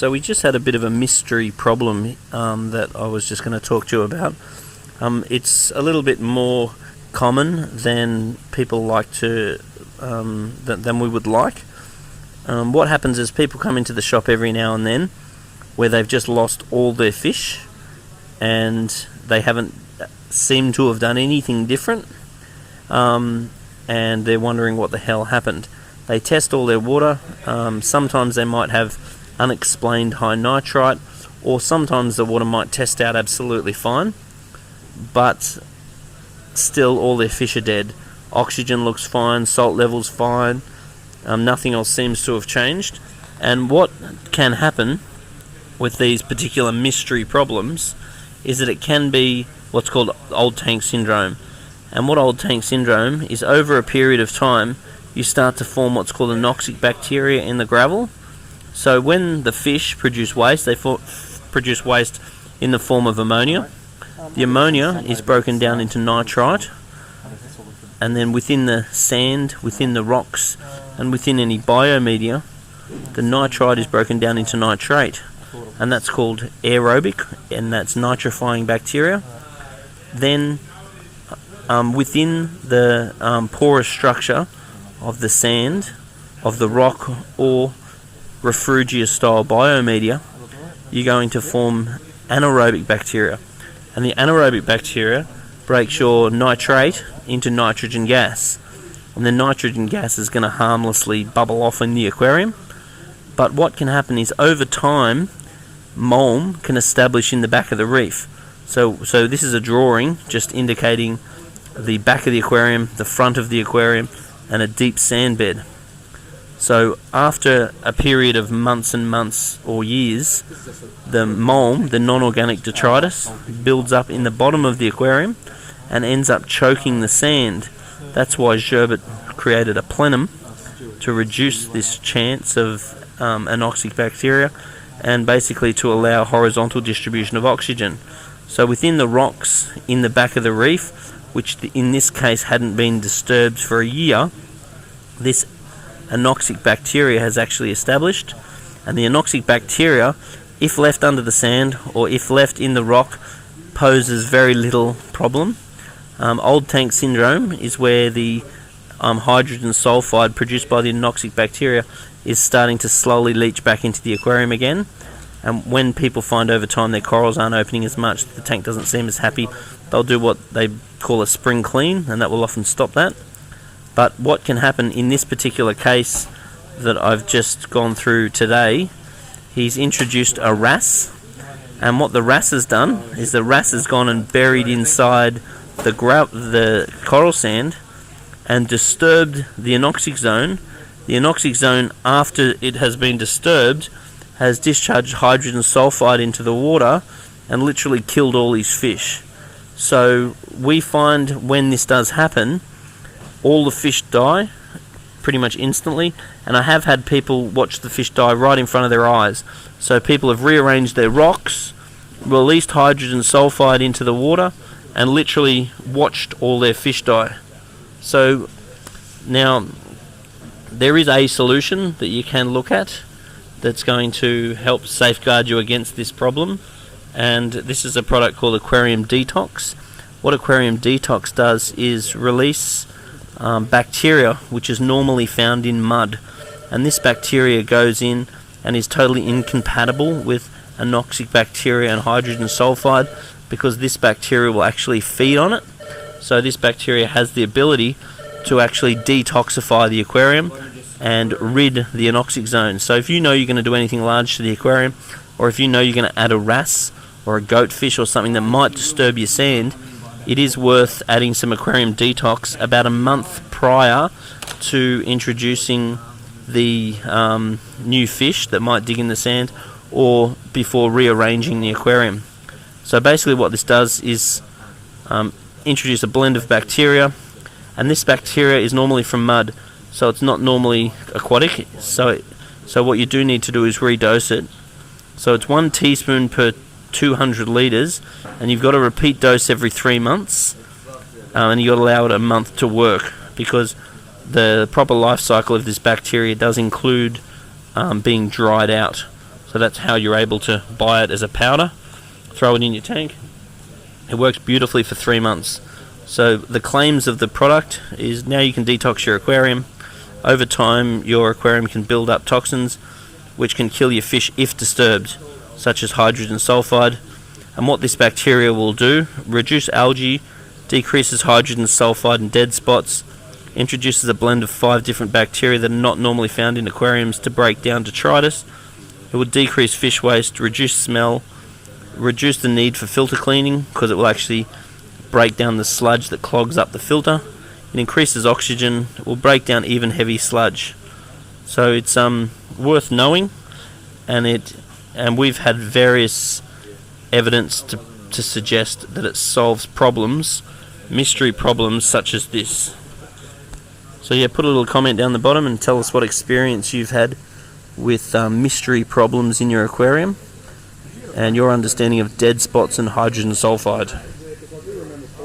So we just had a bit of a mystery problem that I was just going to talk to you about. It's a little bit more common than people like to, than we would like. What happens is people come into the shop every now and then where they've just lost all their fish and they haven't seemed to have done anything different, and they're wondering what the hell happened. They test all their water. Sometimes they might have unexplained high nitrite, or sometimes the water might test out absolutely fine, but still all their fish are dead. Oxygen looks fine, salt levels fine, nothing else seems to have changed. And what can happen with these particular mystery problems is that it can be what's called old tank syndrome. And what old tank syndrome is, over a period of time you start to form what's called anoxic bacteria in the gravel. So when the fish produce waste, they produce waste in the form of ammonia. The ammonia is broken down into nitrite, and then within the sand, within the rocks, and within any biomedia, the nitrite is broken down into nitrate, and that's called aerobic, and that's nitrifying bacteria. Then within the porous structure of the sand, of the rock, or refugia style biomedia, you're going to form anaerobic bacteria, and the anaerobic bacteria breaks your nitrate into nitrogen gas, and the nitrogen gas is going to harmlessly bubble off in the aquarium. But what can happen is, over time, mulm can establish in the back of the reef. So this is a drawing just indicating the back of the aquarium, the front of the aquarium, and a deep sand bed. So after a period of months and months or years, the mulm, the non-organic detritus, builds up in the bottom of the aquarium and ends up choking the sand. That's why Gerbert created a plenum, to reduce this chance of anoxic bacteria, and basically to allow horizontal distribution of oxygen. So within the rocks in the back of the reef, which in this case hadn't been disturbed for a year, this anoxic bacteria has actually established, and the anoxic bacteria, if left under the sand or if left in the rock, poses very little problem. Old tank syndrome is where the hydrogen sulfide produced by the anoxic bacteria is starting to slowly leach back into the aquarium again, and when people find over time their corals aren't opening as much, the tank doesn't seem as happy, they'll do what they call a spring clean, and that will often stop that. But what can happen in this particular case that I've just gone through today, he's introduced a wrasse, and what the wrasse has done is the wrasse has gone and buried inside the coral sand and disturbed the anoxic zone. The anoxic zone, after it has been disturbed, has discharged hydrogen sulfide into the water and literally killed all these fish. So we find when this does happen, all the fish die pretty much instantly, and I have had people watch the fish die right in front of their eyes. So people have rearranged their rocks, released hydrogen sulfide into the water, and literally watched all their fish die. So now there is a solution that you can look at that's going to help safeguard you against this problem, and this is a product called Aquarium Detox. What Aquarium Detox does is release bacteria which is normally found in mud, and this bacteria goes in and is totally incompatible with anoxic bacteria and hydrogen sulfide, because this bacteria will actually feed on it. So this bacteria has the ability to actually detoxify the aquarium and rid the anoxic zone. So if you know you're going to do anything large to the aquarium, or if you know you're going to add a wrasse or a goatfish or something that might disturb your sand, it is worth adding some Aquarium Detox about a month prior to introducing the new fish that might dig in the sand, or before rearranging the aquarium. So basically what this does is introduce a blend of bacteria, and this bacteria is normally from mud, so it's not normally aquatic. So what you do need to do is redose it. So it's 1 teaspoon per 200 litres, and you've got a repeat dose every 3 months, and you've got to allow it a month to work, because the proper life cycle of this bacteria does include being dried out. So that's how you're able to buy it as a powder, throw it in your tank. It works beautifully for 3 months. So the claims of the product is now you can detox your aquarium. Over time, your aquarium can build up toxins which can kill your fish if disturbed, such as hydrogen sulfide. And what this bacteria will do, reduce algae, decreases hydrogen sulfide in dead spots, introduces a blend of 5 different bacteria that are not normally found in aquariums to break down detritus. It will decrease fish waste, reduce smell, reduce the need for filter cleaning because it will actually break down the sludge that clogs up the filter. It increases oxygen. It will break down even heavy sludge. So it's worth knowing, and we've had various evidence to suggest that it solves problems, mystery problems such as this. So yeah, put a little comment down the bottom and tell us what experience you've had with mystery problems in your aquarium and your understanding of dead spots and hydrogen sulfide.